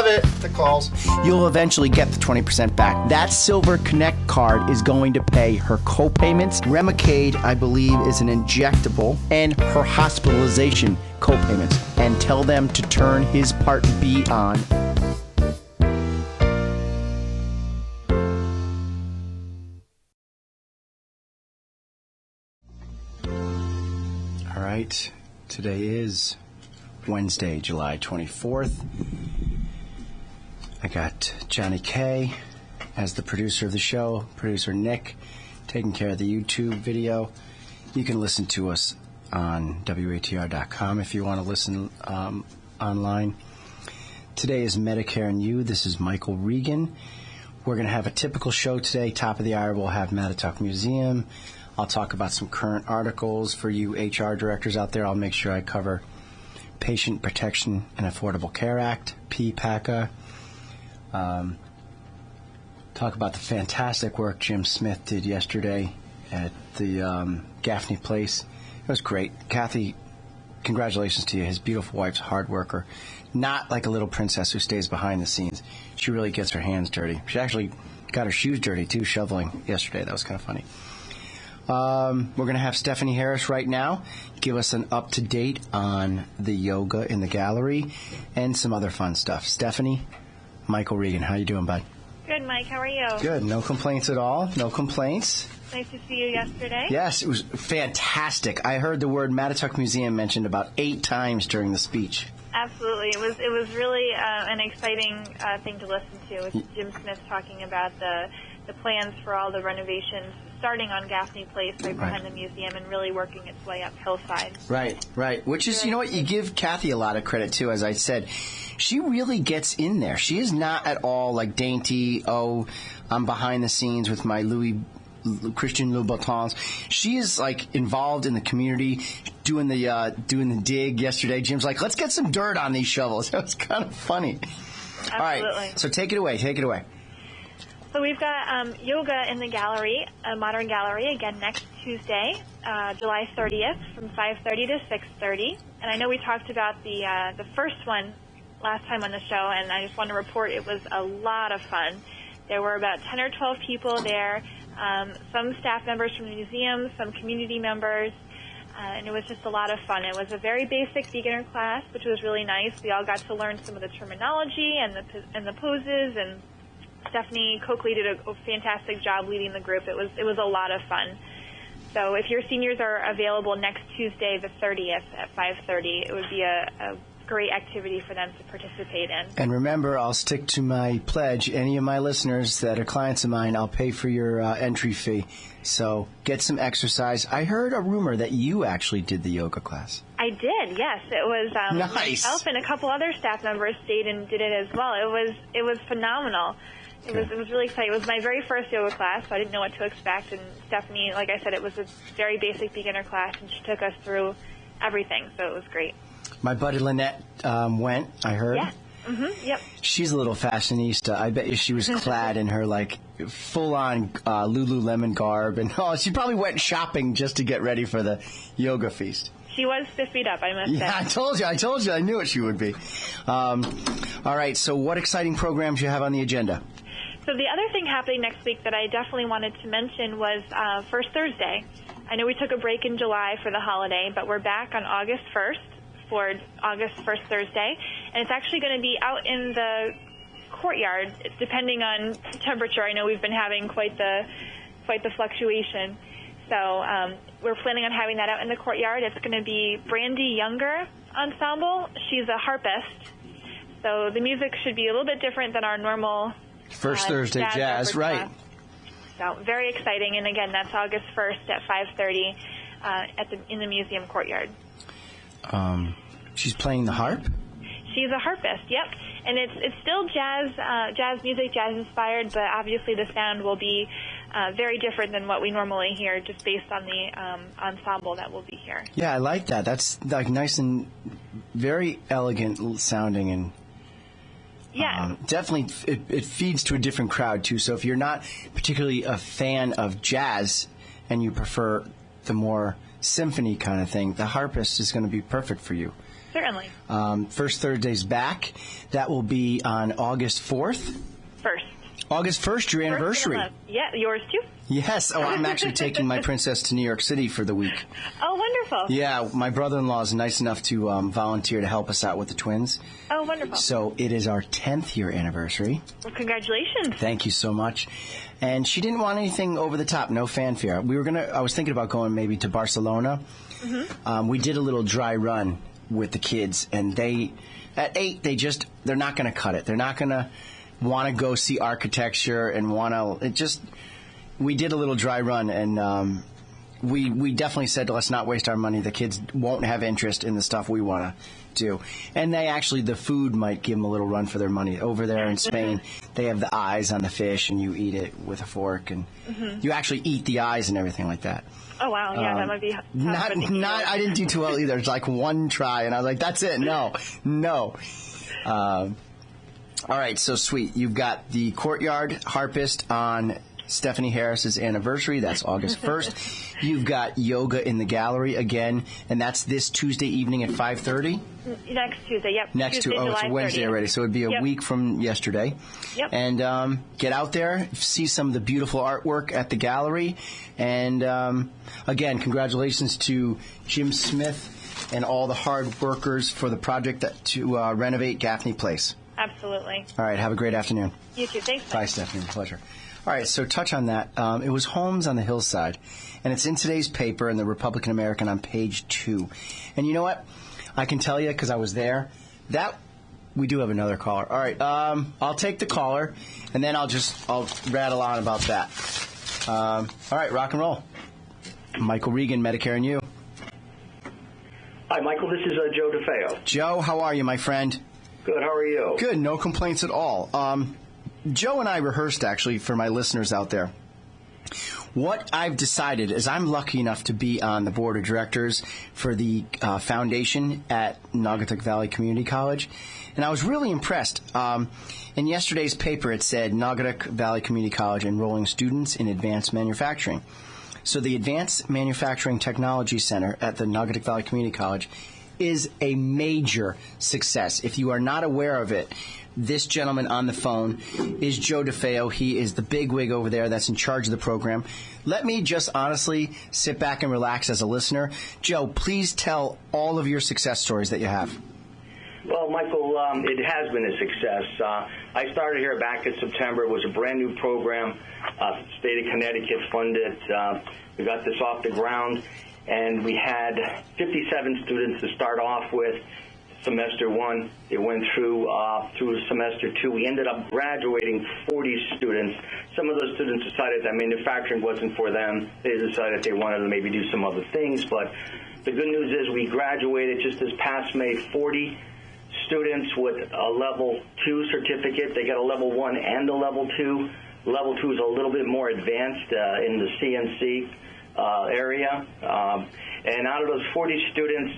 love it. The calls. You'll eventually get the 20% back. That Silver Connect card is going to pay her co-payments. Remicade, I believe, is an injectable, and her hospitalization co-payments. And tell them to turn his Part B on. All right, today is Wednesday, July 24th. I got Johnny K as the producer of the show, producer Nick taking care of the YouTube video. You can listen to us on WATR.com if you want to listen online. Today is Medicare and You. This is Michael Regan. We're going to have a typical show today. Top of the hour, we'll have Mattatuck Museum. I'll talk about some current articles for you HR directors out there. I'll make sure I cover Patient Protection and Affordable Care Act, PPACA. Talk about the fantastic work Jim Smith did yesterday at the Gaffney Place. It was great. Kathy, congratulations to you. His beautiful wife's a hard worker. Not like a little princess who stays behind the scenes. She really gets her hands dirty. She actually got her shoes dirty, too, shoveling yesterday. That was kind of funny. We're going to have Stephanie Harris right now give us an up-to-date on the yoga in the gallery and some other fun stuff. Stephanie, Michael Regan, how you doing, bud? Good, Mike. How are you? Good. No complaints at all. No complaints. Nice to see you yesterday. Yes, it was fantastic. I heard the word Mattatuck Museum mentioned about 8 times during the speech. Absolutely. It was really an exciting thing to listen to with Jim Smith talking about the plans for all the renovations starting on Gaffney Place right behind the museum and really working its way up hillside. Right. Which is, you know what, you give Kathy a lot of credit, too, as I said. She really gets in there. She is not at all like dainty, I'm behind the scenes with my Christian Louboutins. She is like involved in the community, doing the dig yesterday. Jim's like, let's get some dirt on these shovels. That was kind of funny. Absolutely. All right, so take it away. So we've got yoga in the gallery, a modern gallery, again next Tuesday, July 30th, from 5:30 to 6:30. And I know we talked about the first one last time on the show, and I just want to report it was a lot of fun. There were about 10 or 12 people there, some staff members from the museum, some community members, and it was just a lot of fun. It was a very basic beginner class, which was really nice. We all got to learn some of the terminology and the poses, and Stephanie Coakley did a fantastic job leading the group. It was a lot of fun. So if your seniors are available next Tuesday, the 30th at 5:30, it would be a great activity for them to participate in. And remember, I'll stick to my pledge. Any of my listeners that are clients of mine, I'll pay for your entry fee. So get some exercise. I heard a rumor that you actually did the yoga class. I did, yes. It was nice. Myself and a couple other staff members stayed and did it as well. It was phenomenal. It was really exciting. It was my very first yoga class, so I didn't know what to expect. And Stephanie, like I said, it was a very basic beginner class, and she took us through everything, so it was great. My buddy Lynette went, I heard. Yeah. Mm-hmm. Yep. She's a little fashionista. I bet you she was clad in her, like, full-on Lululemon garb. And she probably went shopping just to get ready for the yoga feast. She was spiffied up, I must say. Yeah, I told you. I knew what she would be. All right, so what exciting programs do you have on the agenda? So the other thing happening next week that I definitely wanted to mention was First Thursday. I know we took a break in July for the holiday, but we're back on August 1st for August 1st Thursday, and it's actually going to be out in the courtyard, depending on temperature. I know we've been having quite the fluctuation. So we're planning on having that out in the courtyard. It's going to be Brandy Younger Ensemble. She's a harpist. So the music should be a little bit different than our normal First Thursday jazz, right. So very exciting. And again, that's August 1st at 5:30 in the museum courtyard. She's playing the harp? She's a harpist, yep. And it's still jazz music, jazz inspired, but obviously the sound will be very different than what we normally hear, just based on the ensemble that will be here. Yeah, I like that. That's like nice and very elegant sounding, and yeah, definitely it feeds to a different crowd too. So if you're not particularly a fan of jazz and you prefer the more symphony kind of thing, the harpist is going to be perfect for you. Certainly. First Thursday's back. That will be on August 4th. First. August 1st, your anniversary. Yeah, yours too? Yes. Oh, I'm actually taking my princess to New York City for the week. Oh, wonderful. Yeah, my brother-in-law is nice enough to volunteer to help us out with the twins. Oh, wonderful. So it is our 10th year anniversary. Well, congratulations. Thank you so much. And she didn't want anything over the top, no fanfare. I was thinking about going maybe to Barcelona. Mm-hmm. We did a little dry run with the kids, and at 8, they're not going to cut it. They're not going to want to go see architecture and we did a little dry run, and we definitely said, let's not waste our money. The kids won't have interest in the stuff we want to do. And the food might give them a little run for their money. Over there in Spain, they have the eyes on the fish, and you eat it with a fork, and you actually eat the eyes and everything like that. Oh, wow. Yeah, that might be not. I didn't do too well either. It's like one try, and I was like, that's it. No. All right, so sweet. You've got the Courtyard Harpist on Stephanie Harris's anniversary. That's August 1st. You've got yoga in the gallery again, and that's this Tuesday evening at 5:30? Next Tuesday, yep. It's Wednesday 30th. already, so it'd be a week from yesterday. Yep. And get out there, see some of the beautiful artwork at the gallery. And again, congratulations to Jim Smith and all the hard workers for the project to renovate Gaffney Place. Absolutely. All right, have a great afternoon. You too. Thanks. Bye, Stephanie. Pleasure. All right, so touch on that. It was Homes on the Hillside, and it's in today's paper in the Republican American on page 2. And you know what? I can tell you, because I was there, that we do have another caller. All right, I'll take the caller, and then I'll rattle on about that. All right, rock and roll. Michael Regan, Medicare and You. Hi, Michael. This is Joe Defeo. Joe, how are you, my friend? Good. How are you? Good. No complaints at all. Joe and I rehearsed, actually, for my listeners out there. What I've decided is I'm lucky enough to be on the board of directors for the foundation at Naugatuck Valley Community College, and I was really impressed. In yesterday's paper, it said Naugatuck Valley Community College enrolling students in advanced manufacturing. So the Advanced Manufacturing Technology Center at the Naugatuck Valley Community College is a major success. If you are not aware of it, this gentleman on the phone is Joe Defeo. He is the bigwig over there that's in charge of the program. Let me just honestly sit back and relax as a listener. Joe, please tell all of your success stories that you have. Well, Michael, it has been a success. I started here back in September. It was a brand new program. State of Connecticut funded. We got this off the ground, and we had 57 students to start off with. Semester 1, it went through semester 2. We ended up graduating 40 students. Some of those students decided that manufacturing wasn't for them. They decided they wanted to maybe do some other things. But the good news is we graduated just this past May 40 students with a level 2 certificate. They got a level 1 and a level 2. Level 2 is a little bit more advanced in the CNC area. And out of those 40 students,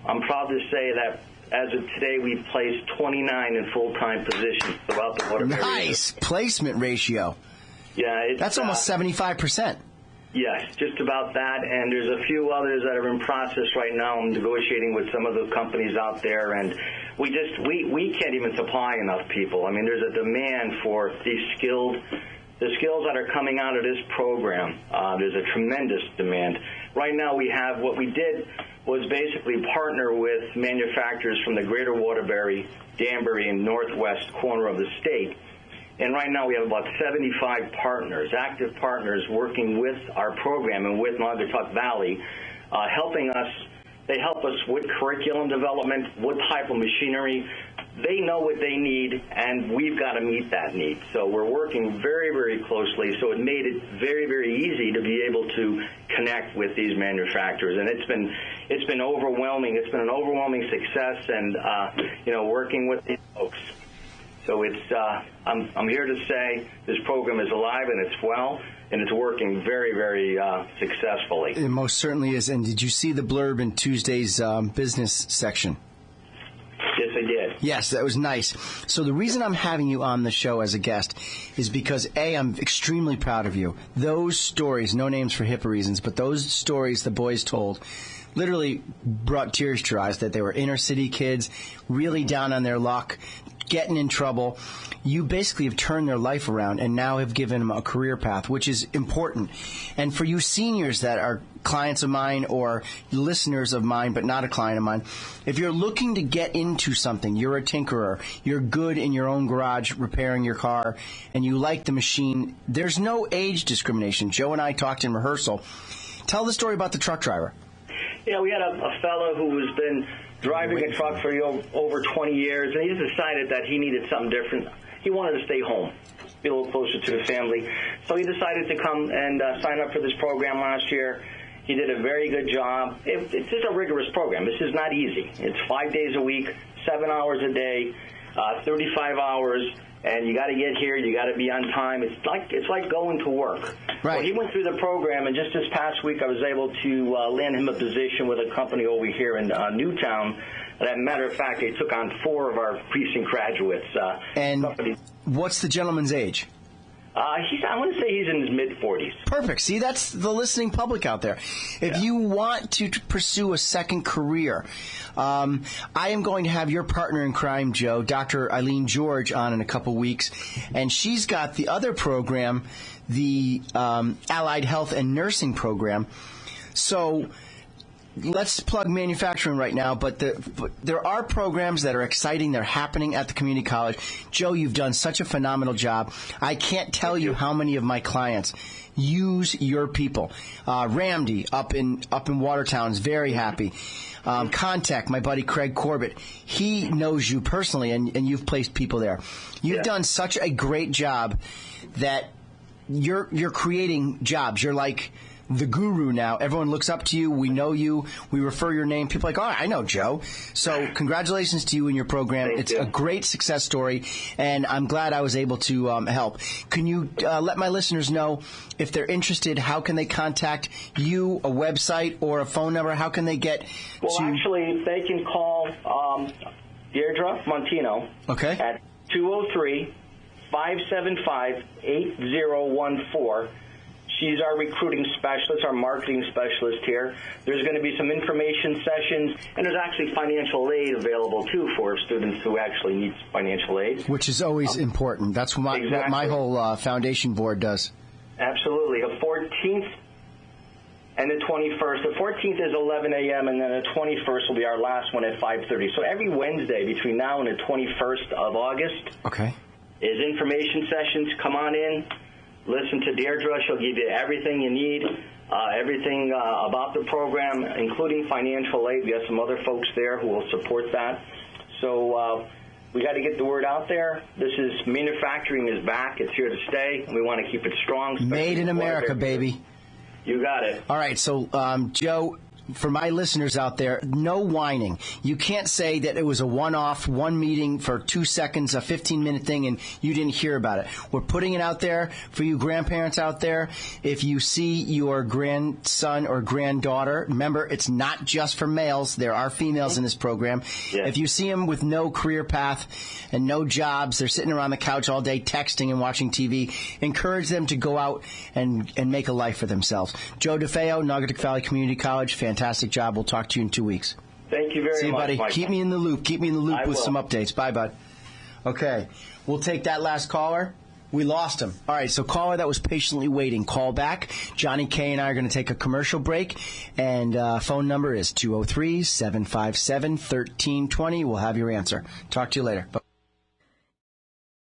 I'm proud to say that as of today, we've placed 29 in full-time positions throughout the Waterbury area. Nice placement ratio. Yeah, that's almost 75%. Yes, just about that. And there's a few others that are in process right now. I'm negotiating with some of the companies out there, and we can't even supply enough people. I mean, there's a demand for the skills that are coming out of this program. There's a tremendous demand. Right now, what we did was basically partner with manufacturers from the greater Waterbury, Danbury, and northwest corner of the state. And right now we have about 75 partners, active partners, working with our program and with Naugatuck Valley, helping us. They help us with curriculum development, what type of machinery. They know what they need, and we've got to meet that need. So we're working very, very closely. So it made it very, very easy to be able to connect with these manufacturers, and it's been overwhelming. It's been an overwhelming success, and working with these folks. So I'm here to say this program is alive and it's well, and it's working very, very successfully. It most certainly is. And did you see the blurb in Tuesday's business section? Yes, I did. Yes, that was nice. So the reason I'm having you on the show as a guest is because, A, I'm extremely proud of you. Those stories, no names for HIPAA reasons, but those stories the boys told literally brought tears to your eyes, that they were inner city kids, really down on their luck, getting in trouble. You basically have turned their life around and now have given them a career path, which is important. And for you seniors that are clients of mine or listeners of mine but not a client of mine, if you're looking to get into something, you're a tinkerer, you're good in your own garage repairing your car, and you like the machine, there's no age discrimination. Joe and I talked in rehearsal. Tell the story about the truck driver. Yeah, we had a fellow who has been driving a truck for over 20 years, and he just decided that he needed something different. He wanted to stay home, be a little closer to the family. So he decided to come and sign up for this program last year. He did a very good job. It's just a rigorous program. This is not easy. It's 5 days a week, 7 hours a day, 35 hours. And you got to get here. You got to be on time. It's like going to work. Right. Well, he went through the program, and just this past week, I was able to land him a position with a company over here in Newtown. As a matter of fact, they took on 4 of our precinct graduates. And what's the gentleman's age? I want to say he's in his mid-40s. Perfect. See, that's the listening public out there. If you want to pursue a second career, I am going to have your partner in crime, Joe, Dr. Eileen George, on in a couple weeks, and she's got the other program, the Allied Health and Nursing program. So let's plug manufacturing right now, but there are programs that are exciting. They're happening at the community college. Joe, you've done such a phenomenal job. I can't tell you how many of my clients use your people. Ramdy up in Watertown is very happy. Contact my buddy Craig Corbett. He knows you personally, and you've placed people there. You've done such a great job that you're creating jobs. You're like the guru now. Everyone looks up to you. We know you. We refer your name. People are like, oh, I know Joe. So congratulations to you and your program. It's a great success story, and I'm glad I was able to help. Can you let my listeners know, if they're interested, how can they contact you, a website or a phone number? How can they get Well, actually, they can call Deirdre Montino at 203-575-8014. She's our recruiting specialist, our marketing specialist here. There's going to be some information sessions, and there's actually financial aid available, too, for students who actually need financial aid. Which is always important. That's what my whole foundation board does. Absolutely. The 14th and the 21st. The 14th is 11 a.m., and then the 21st will be our last one at 5:30. So every Wednesday between now and the 21st of August is information sessions. Come on in. Listen to Deirdre. She'll give you everything you need, everything about the program, including financial aid. We have some other folks there who will support that. So we got to get the word out there. Manufacturing is back. It's here to stay, and we want to keep it strong. Made in America, baby. You got it. All right. So, Joe, for my listeners out there, no whining. You can't say that it was a one-off, one meeting for 2 seconds, a 15-minute thing, and you didn't hear about it. We're putting it out there for you grandparents out there. If you see your grandson or granddaughter, remember, it's not just for males. There are females in this program. Yes. If you see them with no career path and no jobs, they're sitting around the couch all day texting and watching TV, encourage them to go out and make a life for themselves. Joe Defeo, Naugatuck Valley Community College, fantastic job. We'll talk to you in 2 weeks. Thank you very much. See you, buddy. Michael. Keep me in the loop. Keep me in the loop with some updates. Bye, bud. Okay. We'll take that last caller. We lost him. All right. So caller that was patiently waiting, call back. Johnny K and I are going to take a commercial break. And phone number is 203-757-1320. We'll have your answer. Talk to you later. Bye.